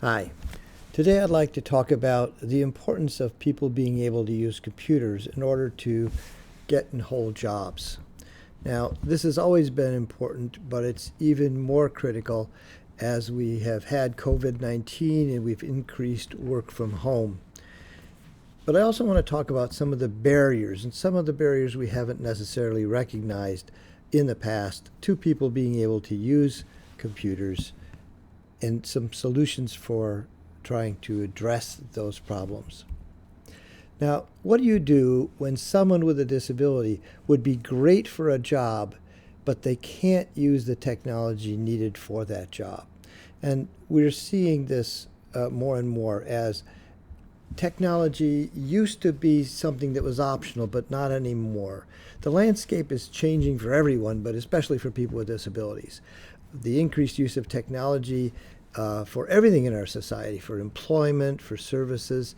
Hi. Today I'd like to talk about the importance of people being able to use computers in order to get and hold jobs. Now, this has always been important, but it's even more critical as we have had COVID-19 and we've increased work from home. But I also want to talk about some of the barriers and some of the barriers we haven't necessarily recognized in the past to people being able to use computers and some solutions for trying to address those problems. Now, what do you do when someone with a disability would be great for a job, but they can't use the technology needed for that job? And we're seeing this more and more as technology used to be something that was optional, but not anymore. The landscape is changing for everyone, but especially for people with disabilities. The increased use of technology for everything in our society, for employment, for services,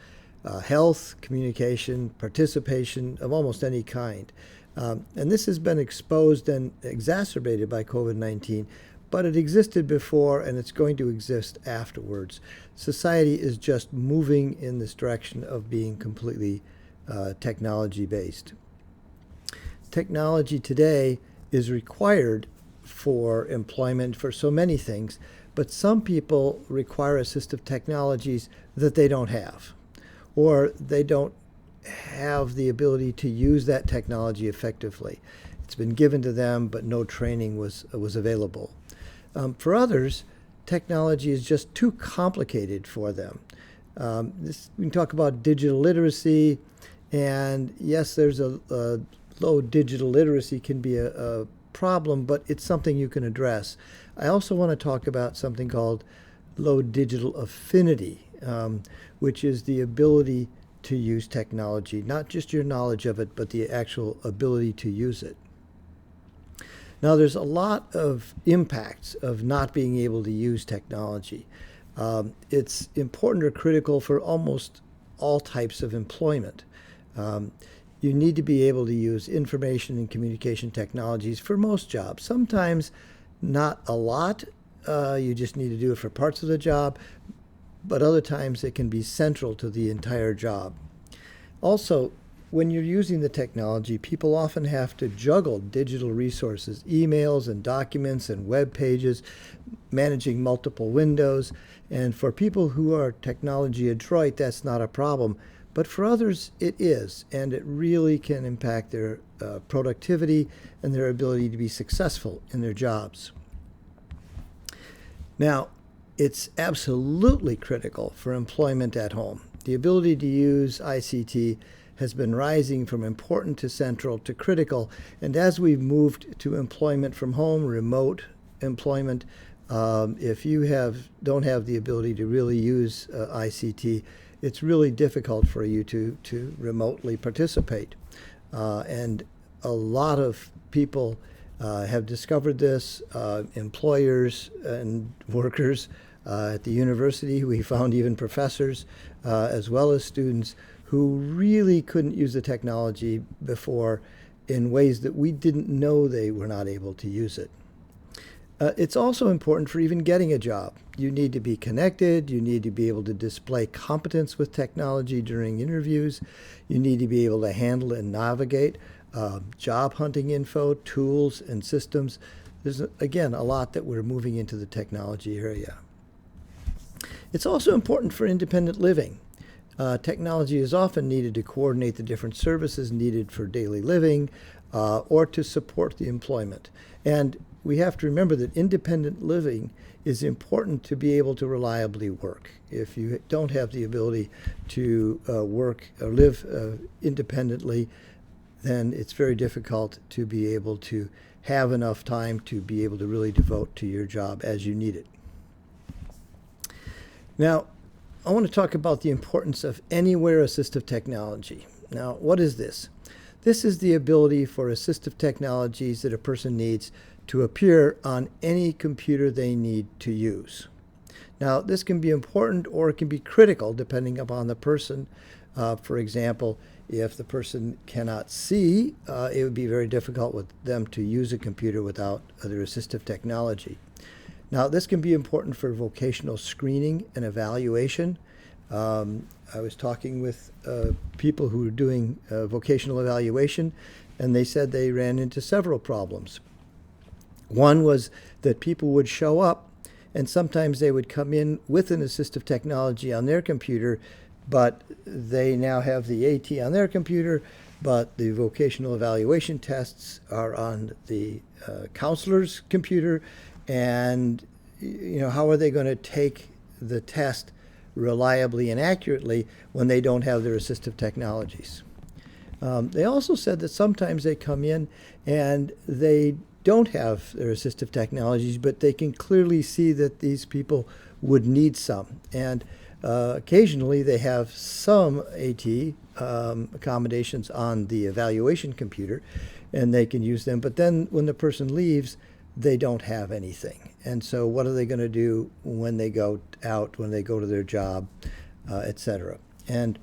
health, communication, participation of almost any kind. And this has been exposed and exacerbated by COVID-19, but it existed before and it's going to exist afterwards. Society is just moving in this direction of being completely technology-based. Technology today is required for employment for so many things, but some people require assistive technologies that they don't have, or they don't have the ability to use that technology effectively. It's been given to them, but no training was available. For others, technology is just too complicated for them. We can talk about digital literacy, and yes, there's a low digital literacy can be a problem, but it's something you can address. I also want to talk about something called low digital affinity, which is the ability to use technology, not just your knowledge of it, but the actual ability to use it. Now, there's a lot of impacts of not being able to use technology. It's important or critical for almost all types of employment. You need to be able to use information and communication technologies for most jobs. Sometimes not a lot. You just need to do it for parts of the job, but other times it can be central to the entire job. Also, when you're using the technology, people often have to juggle digital resources, emails and documents and web pages, managing multiple windows. And for people who are technology adroit, that's not a problem. But for others, it is, and it really can impact their productivity and their ability to be successful in their jobs. Now, it's absolutely critical for employment at home. The ability to use ICT has been rising from important to central to critical, and as we've moved to employment from home, remote employment, if you don't have the ability to really use ICT, it's really difficult for you to remotely participate. And a lot of people have discovered this, employers and workers at the university. We found even professors as well as students who really couldn't use the technology before in ways that we didn't know they were not able to use it. It's also important for even getting a job. You need to be connected. You need to be able to display competence with technology during interviews. You need to be able to handle and navigate job hunting info, tools, and systems. There's, again, a lot that we're moving into the technology area. It's also important for independent living. Technology is often needed to coordinate the different services needed for daily living or to support the employment. And we have to remember that independent living is important to be able to reliably work. If you don't have the ability to work or live independently, then it's very difficult to be able to have enough time to be able to really devote to your job as you need it. Now, I want to talk about the importance of anywhere assistive technology. Now, what is this? This is the ability for assistive technologies that a person needs to appear on any computer they need to use. Now, this can be important or it can be critical depending upon the person. For example, if the person cannot see, it would be very difficult with them to use a computer without other assistive technology. Now, this can be important for vocational screening and evaluation. I was talking with people who were doing vocational evaluation, and they said they ran into several problems. One was that people would show up, and sometimes they would come in with an assistive technology on their computer, but they now have the AT on their computer, but the vocational evaluation tests are on the counselor's computer, and how are they going to take the test reliably and accurately when they don't have their assistive technologies? They also said that sometimes they come in and they don't have their assistive technologies, but they can clearly see that these people would need some. And occasionally they have some AT accommodations on the evaluation computer, and they can use them. But then when the person leaves, they don't have anything. And so what are they going to do when they go out, when they go to their job, et cetera? And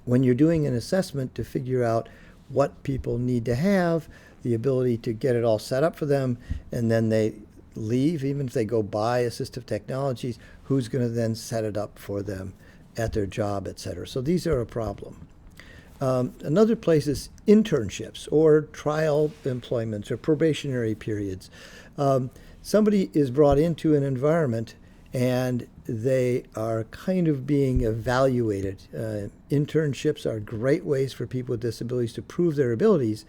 when you're doing an assessment to figure out what people need to have, the ability to get it all set up for them, and then they leave, even if they go buy assistive technologies, who's going to then set it up for them at their job, et cetera? So these are a problem. Another place is internships or trial employments or probationary periods. Somebody is brought into an environment and they are kind of being evaluated. Internships are great ways for people with disabilities to prove their abilities,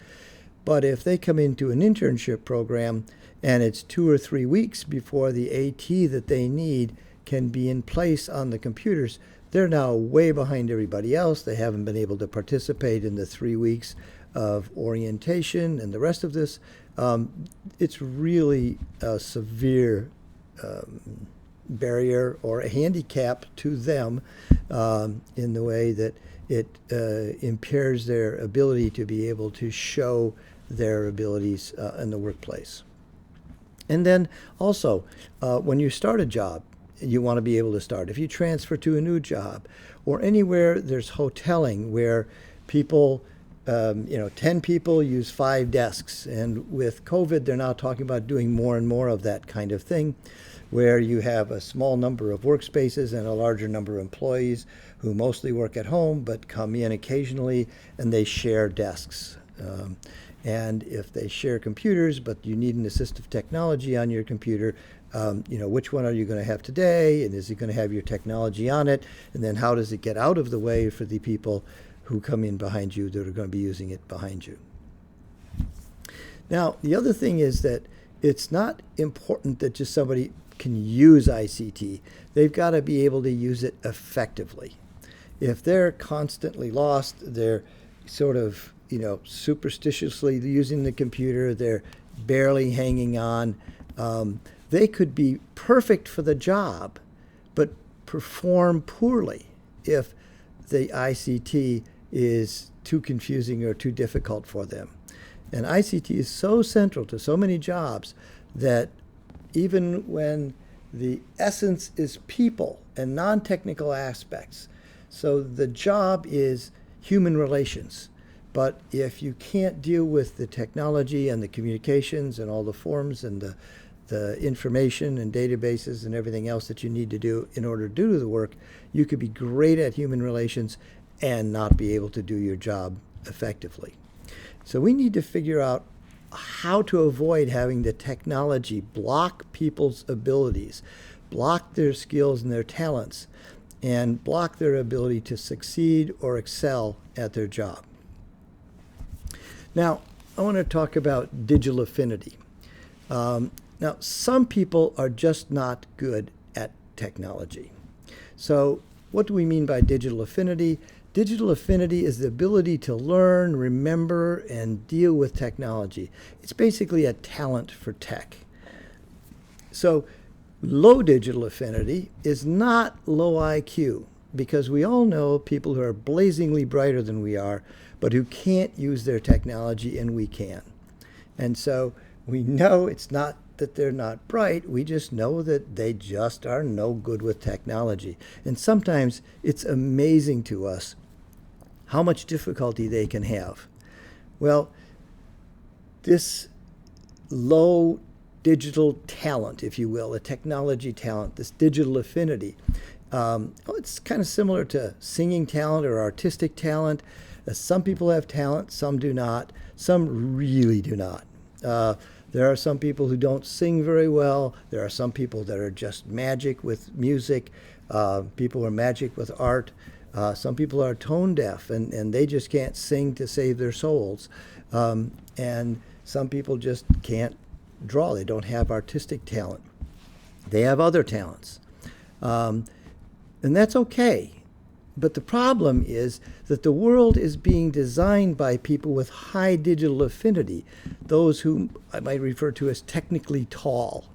but if they come into an internship program and it's 2 or 3 weeks before the AT that they need can be in place on the computers, they're now way behind everybody else. They haven't been able to participate in the 3 weeks of orientation and the rest of this. It's really a severe barrier or a handicap to them in the way that it impairs their ability to be able to show their abilities in the workplace. And then also, when you start a job, you want to be able to start. If you transfer to a new job or anywhere there's hoteling where people, 10 people use 5 desks. And with COVID, they're now talking about doing more and more of that kind of thing, where you have a small number of workspaces and a larger number of employees who mostly work at home but come in occasionally, and they share desks. And if they share computers, but you need an assistive technology on your computer, which one are you going to have today? And is it going to have your technology on it? And then how does it get out of the way for the people who come in behind you that are going to be using it behind you? Now, the other thing is that it's not important that just somebody can use ICT. They've got to be able to use it effectively. If they're constantly lost, they're sort of superstitiously using the computer, they're barely hanging on, they could be perfect for the job, but perform poorly if the ICT is too confusing or too difficult for them. And ICT is so central to so many jobs that even when the essence is people and non-technical aspects, so the job is human relations. But if you can't deal with the technology and the communications and all the forms and the information and databases and everything else that you need to do in order to do the work, you could be great at human relations and not be able to do your job effectively. So we need to figure out how to avoid having the technology block people's abilities, block their skills and their talents, and block their ability to succeed or excel at their job. Now, I want to talk about digital affinity. Now, some people are just not good at technology. So what do we mean by digital affinity? Digital affinity is the ability to learn, remember, and deal with technology. It's basically a talent for tech. So low digital affinity is not low IQ, because we all know people who are blazingly brighter than we are, but who can't use their technology, and we can. And so we know it's not that they're not bright, we just know that they just are no good with technology. And sometimes it's amazing to us how much difficulty they can have. Well, this low digital talent, if you will, a technology talent, this digital affinity. It's kind of similar to singing talent or artistic talent. Some people have talent, some do not. Some really do not. There are some people who don't sing very well. There are some people that are just magic with music. People are magic with art. Some people are tone deaf and they just can't sing to save their souls. And some people just can't draw. They don't have artistic talent. They have other talents. And that's okay. But the problem is that the world is being designed by people with high digital affinity, those whom I might refer to as technically tall.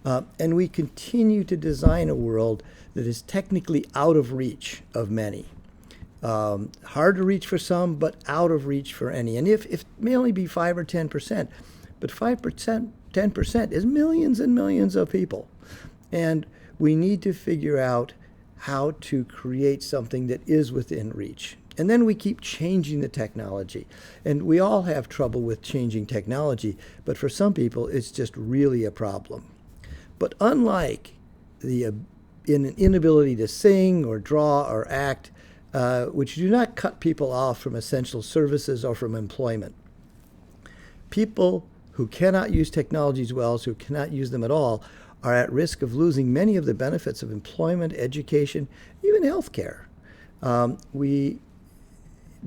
And we continue to design a world that is technically out of reach of many. Hard to reach for some, but out of reach for any. And if it may only be 5 or 10%, but 5%, 10% is millions and millions of people. And we need to figure out how to create something that is within reach. And then we keep changing the technology. And we all have trouble with changing technology, but for some people, it's just really a problem. But unlike the inability to sing or draw or act, which do not cut people off from essential services or from employment, people who cannot use technologies well, who cannot use them at all, are at risk of losing many of the benefits of employment, education, even health care. We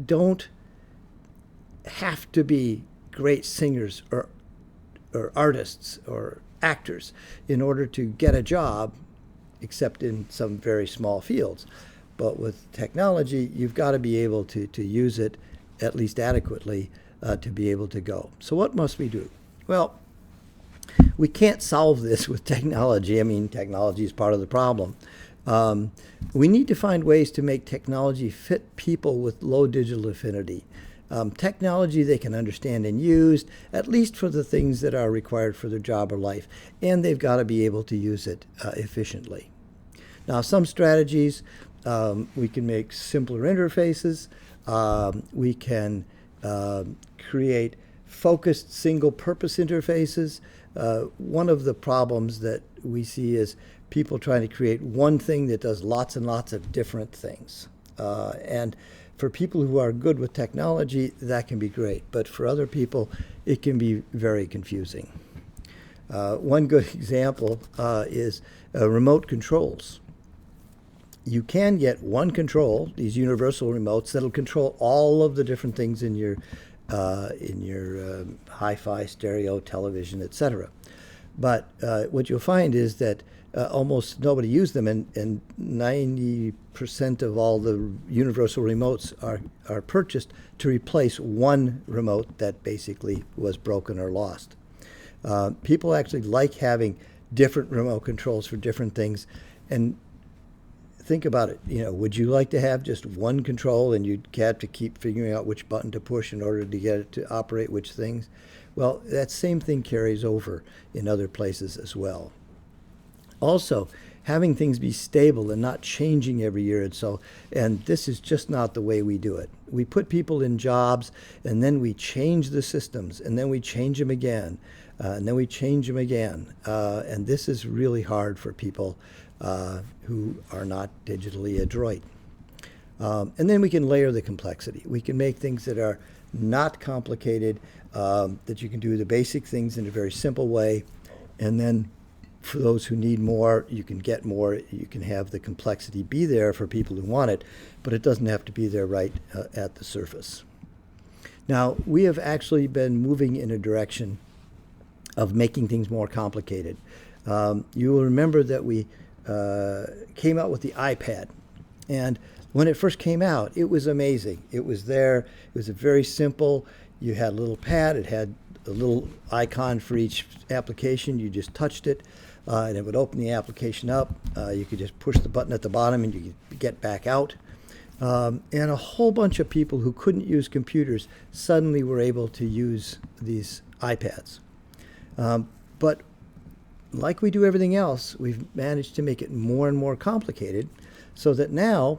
don't have to be great singers or artists or actors in order to get a job, except in some very small fields. But with technology, you've got to be able to use it at least adequately to be able to go. So what must we do? Well, we can't solve this with technology. I mean, technology is part of the problem. We need to find ways to make technology fit people with low digital affinity. Technology they can understand and use, at least for the things that are required for their job or life, and they've got to be able to use it efficiently. Now, some strategies, we can make simpler interfaces. We can create focused single-purpose interfaces. One of the problems that we see is people trying to create one thing that does lots and lots of different things. And for people who are good with technology, that can be great. But for other people, it can be very confusing. One good example is remote controls. You can get one control, these universal remotes, that'll control all of the different things in your hi-fi, stereo, television, etc. But what you'll find is that almost nobody used them, and 90% of all the universal remotes are purchased to replace one remote that basically was broken or lost. People actually like having different remote controls for different things, and think about it. Would you like to have just one control and you'd have to keep figuring out which button to push in order to get it to operate which things? Well, that same thing carries over in other places as well. Also, having things be stable and not changing every year and this is just not the way we do it. We put people in jobs and then we change the systems and then we change them again and then we change them again. And this is really hard for people who are not digitally adroit. And then we can layer the complexity. We can make things that are not complicated, that you can do the basic things in a very simple way. And then for those who need more, you can get more. You can have the complexity be there for people who want it, but it doesn't have to be there right at the surface. Now, we have actually been moving in a direction of making things more complicated. You will remember that we came out with the iPad. And when it first came out, it was amazing. It was there. It was very simple. You had a little pad. It had a little icon for each application. You just touched it, and it would open the application up. You could just push the button at the bottom, and you could get back out. And a whole bunch of people who couldn't use computers suddenly were able to use these iPads. But like we do everything else, we've managed to make it more and more complicated so that now,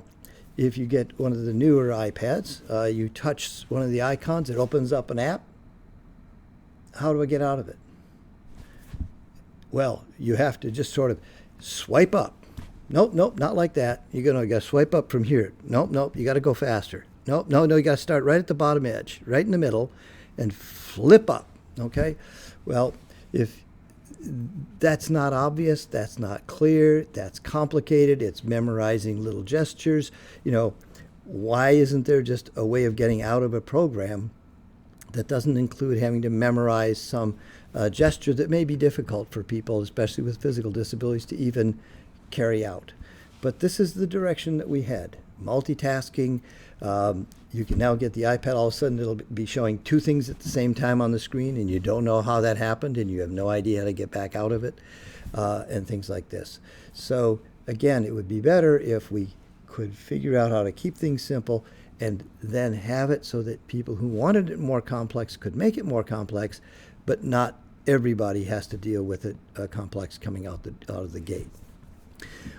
if you get one of the newer iPads, you touch one of the icons, it opens up an app. How do I get out of it? Well, you have to just sort of swipe up. Nope, nope, not like that. You got to swipe up from here. Nope, nope, you got to go faster. Nope, no, you got to start right at the bottom edge, right in the middle, and flip up. Okay? Well, if that's not obvious, that's not clear, that's complicated, it's memorizing little gestures. Why isn't there just a way of getting out of a program that doesn't include having to memorize some gesture that may be difficult for people, especially with physical disabilities, to even carry out? But this is the direction that we head. Multitasking. You can now get the iPad, all of a sudden it'll be showing two things at the same time on the screen, and you don't know how that happened, and you have no idea how to get back out of it, and things like this. So again, it would be better if we could figure out how to keep things simple and then have it so that people who wanted it more complex could make it more complex, but not everybody has to deal with it complex coming out of the gate.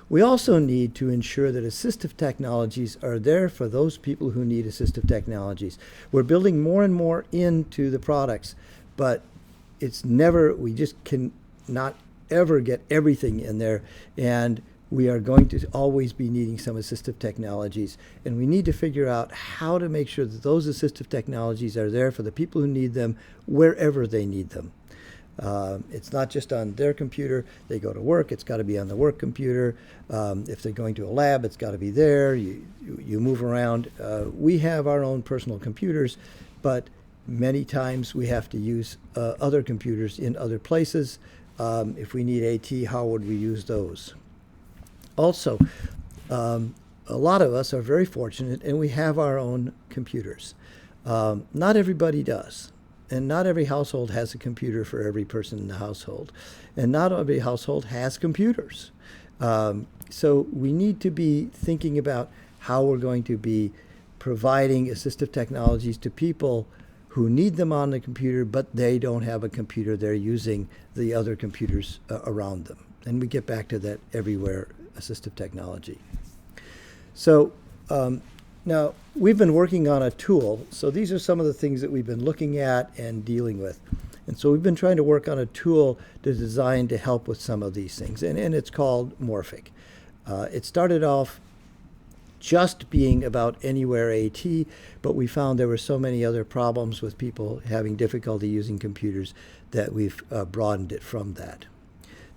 We also need to ensure that assistive technologies are there for those people who need assistive technologies. We're building more and more into the products, but we just cannot ever get everything in there, and we are going to always be needing some assistive technologies, and we need to figure out how to make sure that those assistive technologies are there for the people who need them wherever they need them. It's not just on their computer. They go to work, it's got to be on the work computer. If they're going to a lab, it's got to be there. You move around. We have our own personal computers, but many times we have to use other computers in other places. If we need AT, how would we use those? Also, a lot of us are very fortunate and we have our own computers. Not everybody does. And not every household has a computer for every person in the household. And not every household has computers. So we need to be thinking about how we're going to be providing assistive technologies to people who need them on the computer, but they don't have a computer. They're using the other computers around them. And we get back to that everywhere assistive technology. So now, we've been working on a tool. So these are some of the things that we've been looking at and dealing with. And so we've been trying to work on a tool designed to help with some of these things. And it's called Morphic. It started off just being about Anywhere AT, but we found there were so many other problems with people having difficulty using computers that we've broadened it from that.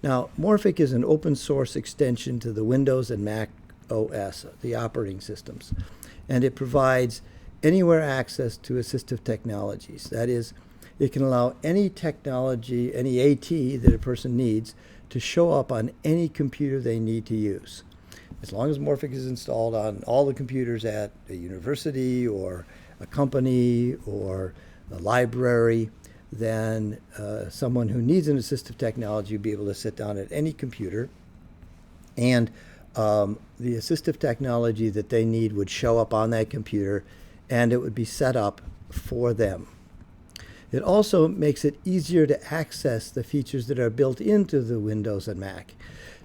Now, Morphic is an open source extension to the Windows and Mac OS, the operating systems. And it provides anywhere access to assistive technologies. That is, it can allow any technology, any AT that a person needs to show up on any computer they need to use. As long as Morphic is installed on all the computers at a university or a company or a library, then someone who needs an assistive technology will be able to sit down at any computer, and the assistive technology that they need would show up on that computer, and it would be set up for them. It also makes it easier to access the features that are built into the Windows and Mac.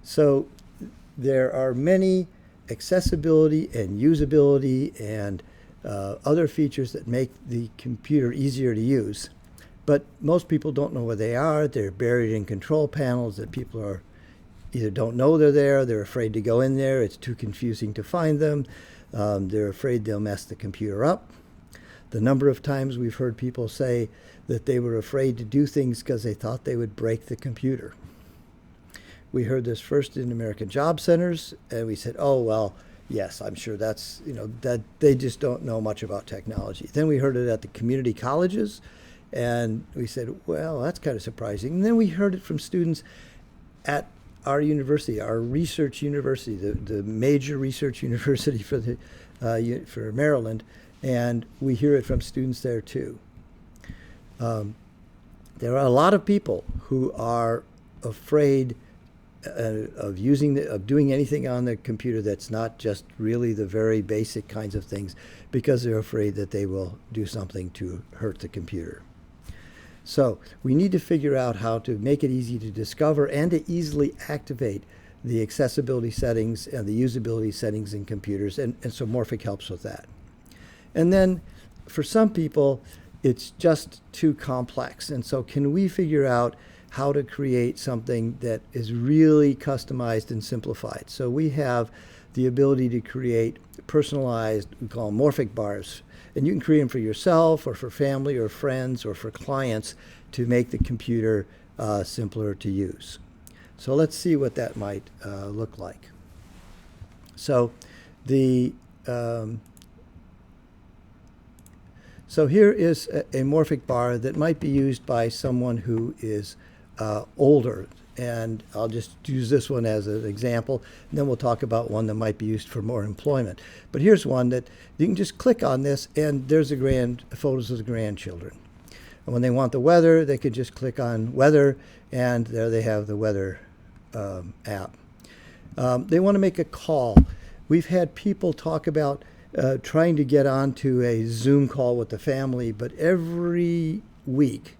So there are many accessibility and usability and other features that make the computer easier to use. But most people don't know where they are. They're buried in control panels that people are either don't know they're afraid to go in there, it's too confusing to find them, they're afraid they'll mess the computer up. The number of times we've heard people say that they were afraid to do things because they thought they would break the computer. We heard this first in American Job Centers, and we said, oh, well, yes, I'm sure that's, that they just don't know much about technology. Then we heard it at the community colleges, and we said, well, that's kind of surprising. And then we heard it from students at our university, our research university, the major research university for Maryland, and we hear it from students there too. There are a lot of people who are afraid of doing anything on the computer that's not just really the very basic kinds of things, because they're afraid that they will do something to hurt the computer. So we need to figure out how to make it easy to discover and to easily activate the accessibility settings and the usability settings in computers, and so Morphic helps with that. And then for some people, it's just too complex. And so can we figure out how to create something that is really customized and simplified. So we have the ability to create personalized, we call them morphic bars. And you can create them for yourself or for family or friends or for clients to make the computer simpler to use. So let's see what that might look like. So so here is a morphic bar that might be used by someone who is older. And I'll just use this one as an example, and then we'll talk about one that might be used for more employment. But here's one that you can just click on this, and there's photos of the grandchildren. And when they want the weather, they can just click on weather, and there they have the weather app. They want to make a call. We've had people talk about trying to get onto a Zoom call with the family, but every week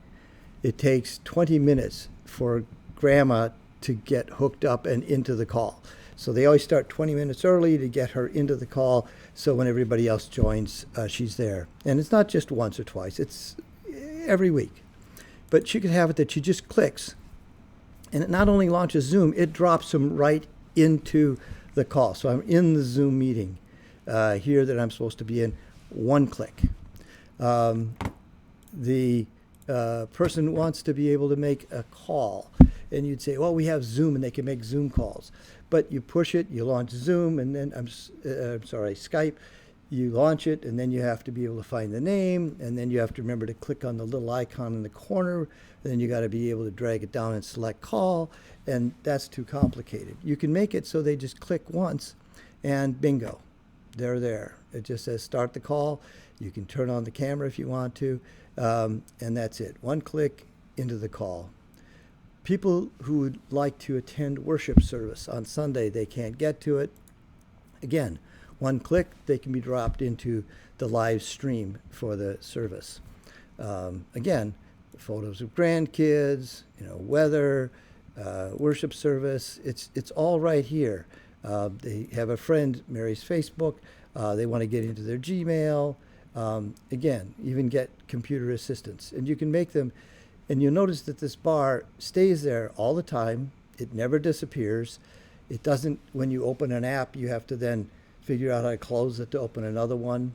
it takes 20 minutes for grandma to get hooked up and into the call. So they always start 20 minutes early to get her into the call, so when everybody else joins, she's there. And it's not just once or twice, it's every week. But she could have it that she just clicks, and it not only launches Zoom, it drops them right into the call. So I'm in the Zoom meeting here that I'm supposed to be in, one click. The person wants to be able to make a call, and you'd say, well, we have Zoom and they can make Zoom calls. But you push it, you launch Zoom, and then, Skype, you launch it, and then you have to be able to find the name, and then you have to remember to click on the little icon in the corner, and then you got to be able to drag it down and select call, and that's too complicated. You can make it so they just click once, and bingo, they're there. It just says start the call. You can turn on the camera if you want to, and that's it. One click into the call. People who would like to attend worship service on Sunday, they can't get to it. Again, one click, they can be dropped into the live stream for the service. Again, photos of grandkids, weather, worship service. It's all right here. They have a friend, Mary's Facebook. They want to get into their Gmail. Again, even get computer assistance. And you can make them, and you'll notice that this bar stays there all the time. It never disappears. It doesn't, when you open an app, you have to then figure out how to close it to open another one.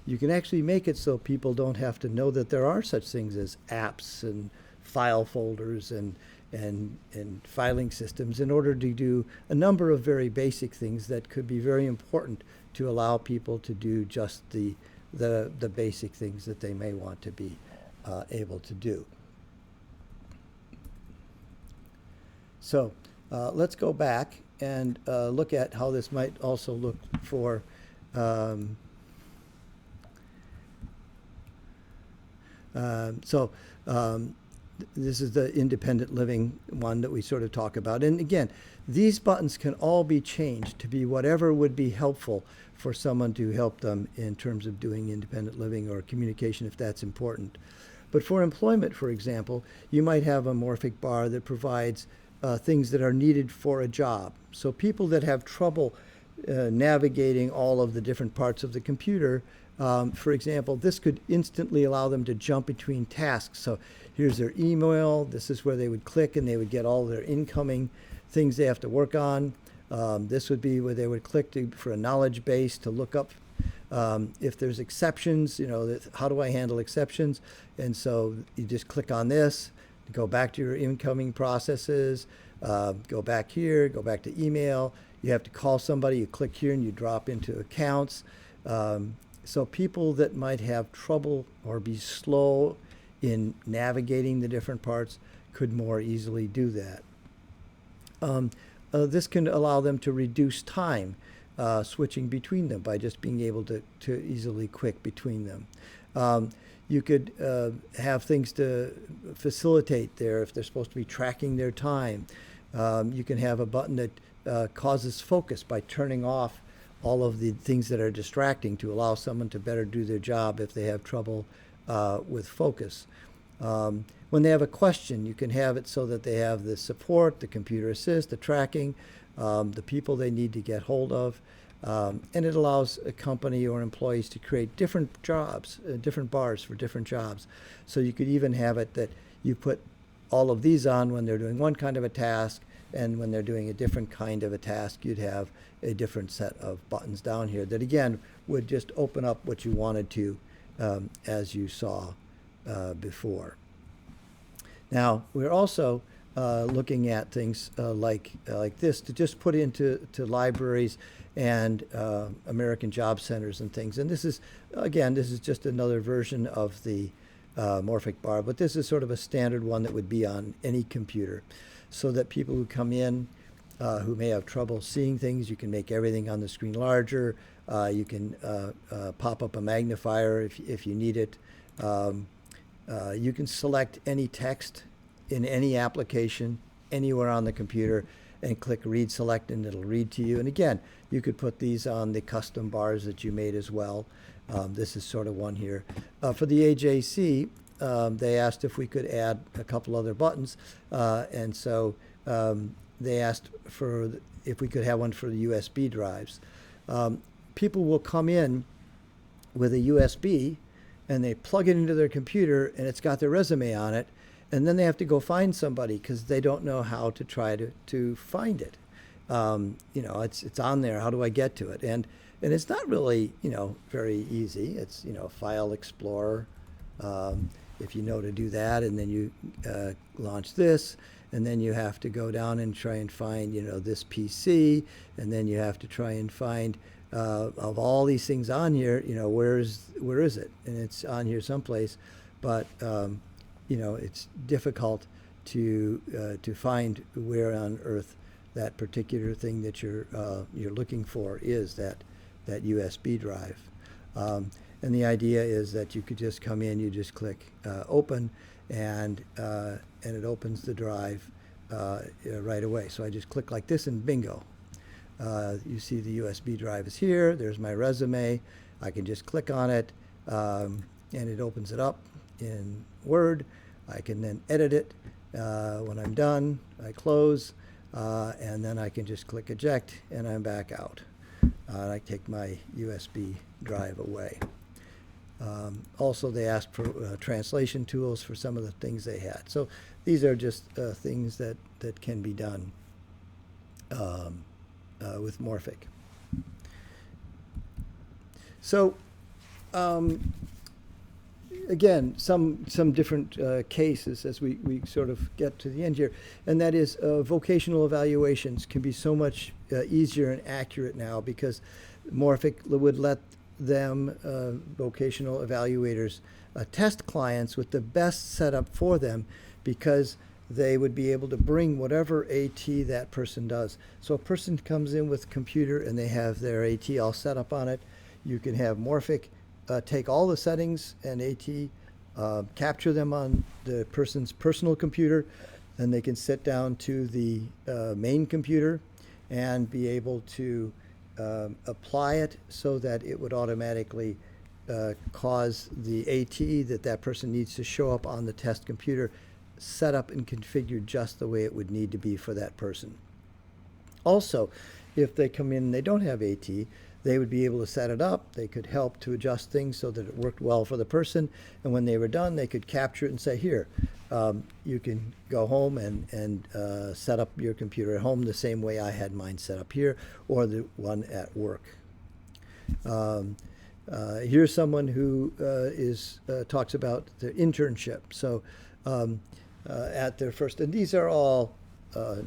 You can actually make it so people don't have to know that there are such things as apps and file folders and filing systems in order to do a number of very basic things that could be very important to allow people to do just the basic things that they may want to be able to do. So let's go back and look at how this might also look for this is the independent living one that we sort of talk about. And again, these buttons can all be changed to be whatever would be helpful for someone to help them in terms of doing independent living or communication if that's important. But for employment, for example, you might have a morphic bar that provides things that are needed for a job. So people that have trouble navigating all of the different parts of the computer, for example, this could instantly allow them to jump between tasks. So here's their email. This is where they would click and they would get all their incoming things they have to work on. This would be where they would click for a knowledge base to look up if there's exceptions, how do I handle exceptions? And so you just click on this, go back to your incoming processes, go back here, go back to email. You have to call somebody, you click here and you drop into accounts. So people that might have trouble or be slow in navigating the different parts could more easily do that. This can allow them to reduce time switching between them by just being able to easily click between them. You could have things to facilitate if they're supposed to be tracking their time. You can have a button that causes focus by turning off all of the things that are distracting to allow someone to better do their job if they have trouble with focus. When they have a question, you can have it so that they have the support, the computer assist, the tracking, the people they need to get hold of, and it allows a company or employees to create different jobs, different bars for different jobs. So you could even have it that you put all of these on when they're doing one kind of a task, and when they're doing a different kind of a task, you'd have a different set of buttons down here that, again, would just open up what you wanted to, as you saw before. Now, we're also looking at things like this to just put into libraries and American Job Centers and things. And this is, again, this is just another version of the Morphic bar, but this is sort of a standard one that would be on any computer, so that people who come in who may have trouble seeing things, you can make everything on the screen larger. You can pop up a magnifier if you need it. You can select any text in any application anywhere on the computer and click Read Select, and it'll read to you. And again, you could put these on the custom bars that you made as well. This is sort of one here. For the AJC, they asked if we could add a couple other buttons, and so they asked for if we could have one for the USB drives. People will come in with a USB and they plug it into their computer and it's got their resume on it, and then they have to go find somebody because they don't know how to try to find it. You know, it's on there. How do I get to it? And it's not really, you know, very easy. It's, you know, File Explorer. If you know to do that, and then you launch this, and then you have to go down and try and find, you know, this PC, and then you have to try and find of all these things on here, you know, where is it? And it's on here someplace, but you know, it's difficult to find where on earth that particular thing that you're looking for is, that USB drive. And the idea is that you could just come in, you just click open, and it opens the drive right away. So I just click like this, and bingo. You see the USB drive is here. There's my resume. I can just click on it, and it opens it up in Word. I can then edit it. When I'm done, I close, and then I can just click eject, and I'm back out. I take my USB drive away. Also, they asked for translation tools for some of the things they had. So these are just things that can be done with Morphic. So again, some different cases as we sort of get to the end here, and that is vocational evaluations can be so much easier and accurate now because Morphic would let them, vocational evaluators, test clients with the best setup for them, because they would be able to bring whatever AT that person does. So a person comes in with a computer and they have their AT all set up on it. You can have Morphic take all the settings and AT, capture them on the person's personal computer, and they can sit down to the main computer and be able to apply it so that it would automatically cause the AT that person needs to show up on the test computer, set up and configured just the way it would need to be for that person. Also, if they come in and they don't have AT, they would be able to set it up. They could help to adjust things so that it worked well for the person. And when they were done, they could capture it and say, here, you can go home and set up your computer at home the same way I had mine set up here, or the one at work. Here's someone who talks about their internship. So at their first, and these are all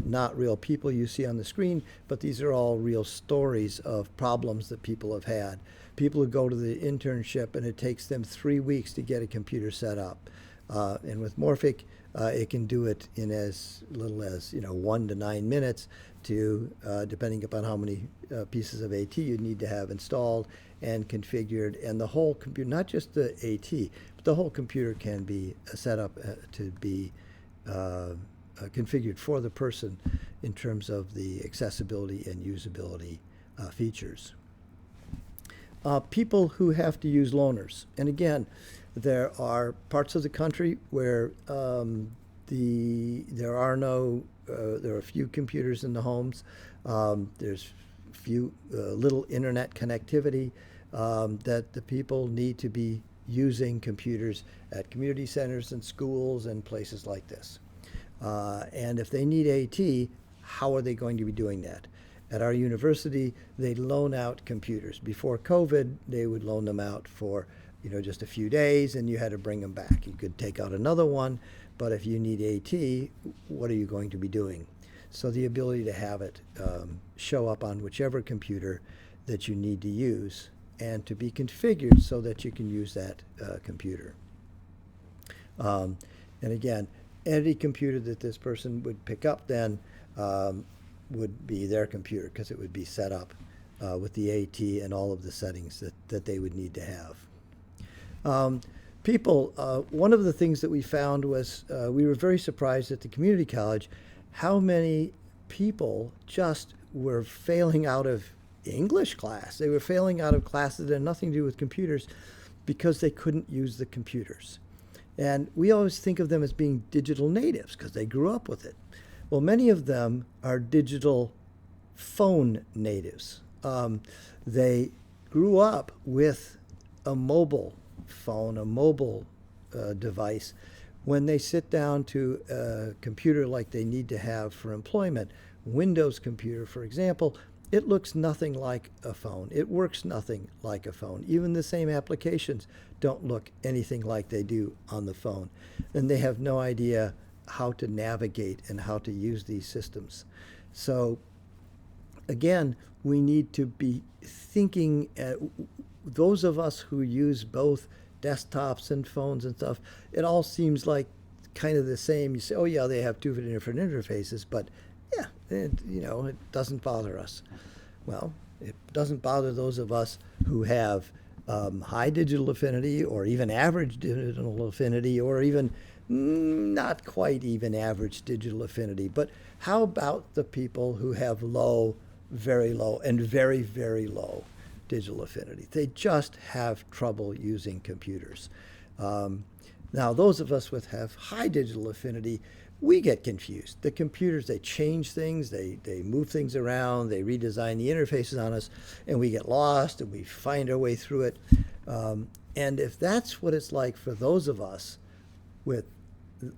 not real people you see on the screen, but these are all real stories of problems that people have had. People who go to the internship and it takes them 3 weeks to get a computer set up. And with Morphic, it can do it in as little as 1 to 9 minutes, to depending upon how many pieces of AT you need to have installed and configured. And the whole computer, not just the AT, but the whole computer can be set up to be configured for the person in terms of the accessibility and usability features. People who have to use loaners. And again, there are parts of the country where there are few computers in the homes. There's little internet connectivity, that the people need to be using computers at community centers and schools and places like this. And if they need AT, how are they going to be doing that? At our university, they loan out computers. Before COVID, they would loan them out for just a few days, and you had to bring them back. You could take out another one, but if you need AT, what are you going to be doing? So the ability to have it show up on whichever computer that you need to use and to be configured so that you can use that computer. And again, any computer that this person would pick up then would be their computer because it would be set up with the AT and all of the settings that they would need to have. One of the things that we found was we were very surprised at the community college how many people just were failing out of English class. They were failing out of classes that had nothing to do with computers because they couldn't use the computers. And we always think of them as being digital natives because they grew up with it. Well, many of them are digital phone natives. They grew up with a mobile phone, a mobile device. When they sit down to a computer like they need to have for employment, Windows computer, for example, it looks nothing like a phone. It works nothing like a phone. Even the same applications don't look anything like they do on the phone. And they have no idea how to navigate and how to use these systems. So again, we need to be thinking, those of us who use both desktops and phones and stuff, it all seems like kind of the same. You say, oh yeah, they have two different interfaces, but yeah, it doesn't bother us. Well, it doesn't bother those of us who have high digital affinity or even average digital affinity or even not quite even average digital affinity. But how about the people who have low, very low, and very, very low digital affinity? They just have trouble using computers. Now, those of us with have high digital affinity, we get confused. The computers, they change things, they move things around, they redesign the interfaces on us, and we get lost and we find our way through it. And if that's what it's like for those of us with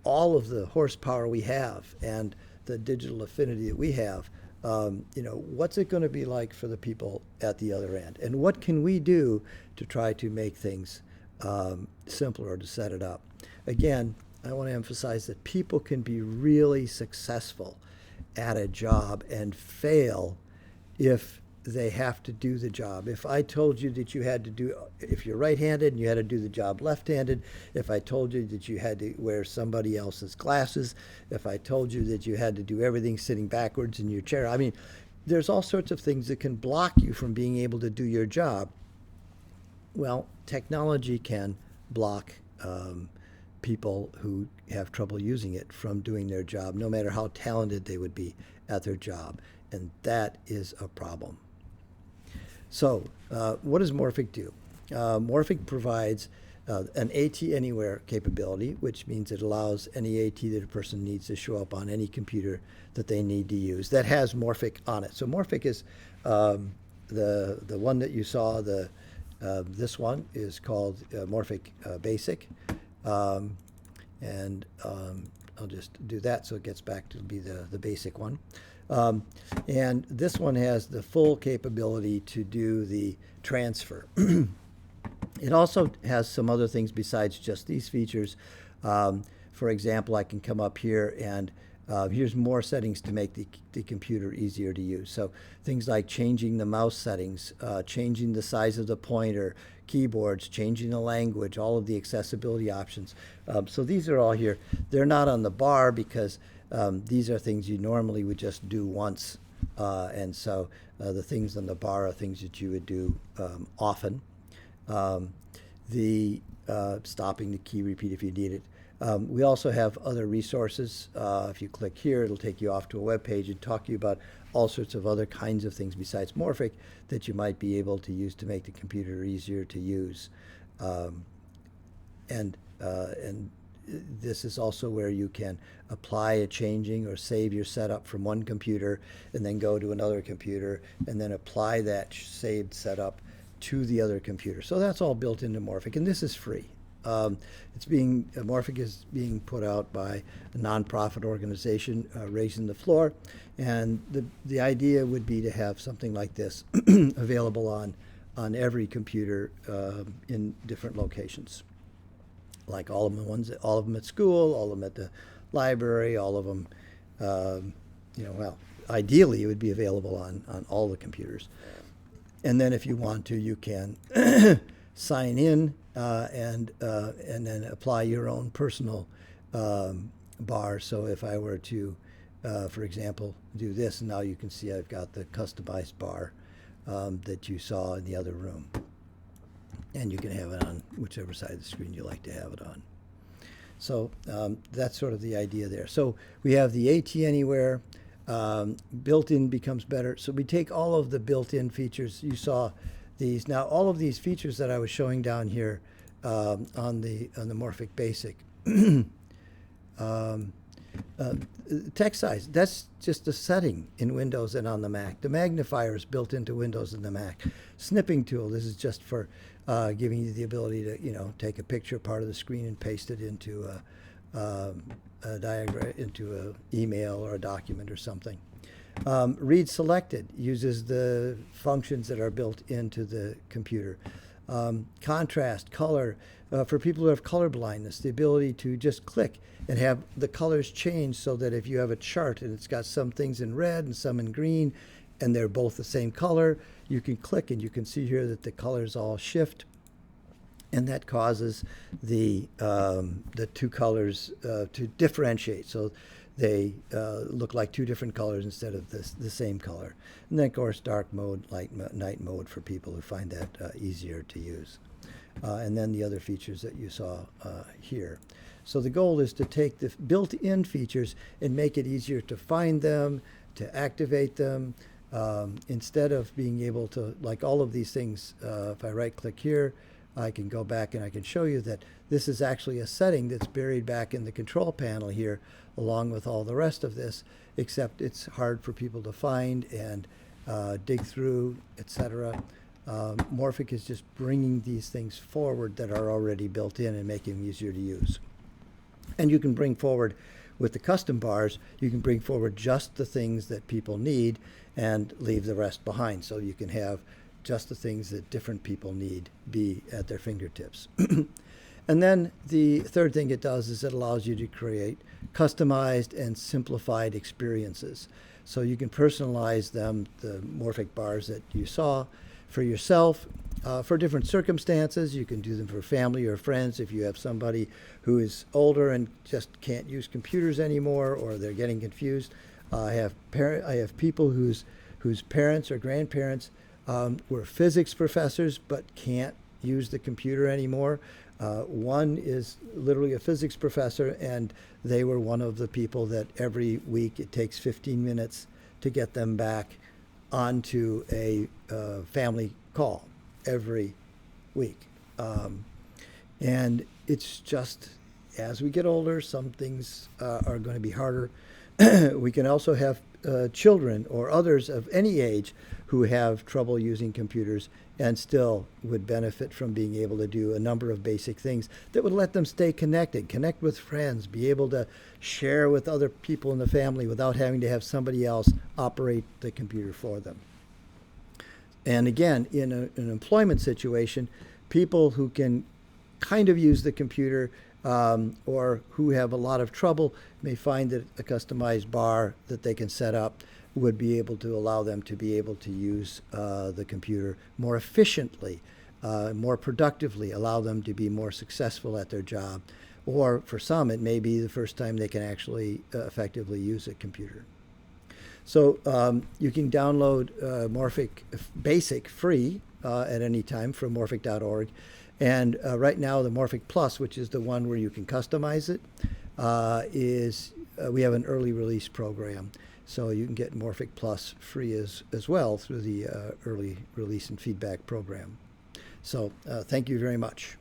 all of the horsepower we have and the digital affinity that we have, what's it going to be like for the people at the other end? And what can we do to try to make things simpler or to set it up? Again, I want to emphasize that people can be really successful at a job and fail if they have to do the job. If I told you that you had to do, if you're right-handed and you had to do the job left-handed, if I told you that you had to wear somebody else's glasses, if I told you that you had to do everything sitting backwards in your chair, I mean, there's all sorts of things that can block you from being able to do your job. Well, technology can block people who have trouble using it from doing their job, no matter how talented they would be at their job. And that is a problem. So what does Morphic do? Morphic provides an AT Anywhere capability, which means it allows any AT that a person needs to show up on any computer that they need to use that has Morphic on it. So Morphic is the one that you saw. This one is called Morphic Basic. And I'll just do that so it gets back to be the basic one. And this one has the full capability to do the transfer. It also has some other things besides just these features. For example, I can come up here and here's more settings to make the computer easier to use. So things like changing the mouse settings, changing the size of the pointer, keyboards, changing the language, all of the accessibility options. So these are all here. They're not on the bar because these are things you normally would just do once. And so the things on the bar are things that you would do often. Stopping the key repeat if you need it. We also have other resources. If you click here, it'll take you off to a web page and talk to you about all sorts of other kinds of things besides Morphic that you might be able to use to make the computer easier to use. And this is also where you can apply a changing or save your setup from one computer and then go to another computer and then apply that saved setup to the other computer. So that's all built into Morphic, and this is free. Morphic is being put out by a nonprofit organization, Raising the Floor, and the idea would be to have something like this available on every computer in different locations, like all of them at school, all of them at the library, all of them. Ideally, it would be available on all the computers. And then, if you want to, you can sign in and then apply your own personal bar. So if I were to, for example, do this, and now you can see I've got the customized bar that you saw in the other room. And you can have it on whichever side of the screen you like to have it on. So that's sort of the idea there. So we have the AT Anywhere. Built-in becomes better. So we take all of the built-in features. You saw these. Now all of these features that I was showing down here on the Morphic Basic. Text size, that's just a setting in Windows and on the Mac. The magnifier is built into Windows and the Mac. Snipping tool, this is just for giving you the ability to take a picture part of the screen and paste it into a diagram, into an email or a document or something. Read selected uses the functions that are built into the computer. Contrast, color, for people who have color blindness, the ability to just click and have the colors change so that if you have a chart and it's got some things in red and some in green and they're both the same color, you can click and you can see here that the colors all shift, and that causes the two colors to differentiate. So they look like two different colors instead of the same color. And then, of course, dark mode, night mode for people who find that easier to use. And then the other features that you saw here. So the goal is to take the built-in features and make it easier to find them, to activate them, instead of being able to, like all of these things, if I right-click here, I can go back and I can show you that this is actually a setting that's buried back in the control panel here, along with all the rest of this, except it's hard for people to find and dig through, etc. Morphic is just bringing these things forward that are already built in and making them easier to use. And you can bring forward, with the custom bars, you can bring forward just the things that people need and leave the rest behind. So you can have just the things that different people need be at their fingertips. And then the third thing it does is it allows you to create customized and simplified experiences. So you can personalize them, the Morphic bars that you saw, for yourself, for different circumstances. You can do them for family or friends if you have somebody who is older and just can't use computers anymore, or they're getting confused. I have people whose parents or grandparents were physics professors but can't use the computer anymore. One is literally a physics professor, and they were one of the people that every week it takes 15 minutes to get them back onto a family call every week. And it's just, as we get older, some things are going to be harder. We can also have children or others of any age who have trouble using computers and still would benefit from being able to do a number of basic things that would let them stay connected, connect with friends, be able to share with other people in the family without having to have somebody else operate the computer for them. And again, in an employment situation, people who can kind of use the computer or who have a lot of trouble may find that a customized bar that they can set up would be able to allow them to be able to use the computer more efficiently, more productively, allow them to be more successful at their job. Or for some, it may be the first time they can actually effectively use a computer. So you can download Morphic Basic free at any time from morphic.org. And right now, the Morphic Plus, which is the one where you can customize it, we have an early release program. So you can get Morphic Plus free as well through the early release and feedback program. So thank you very much.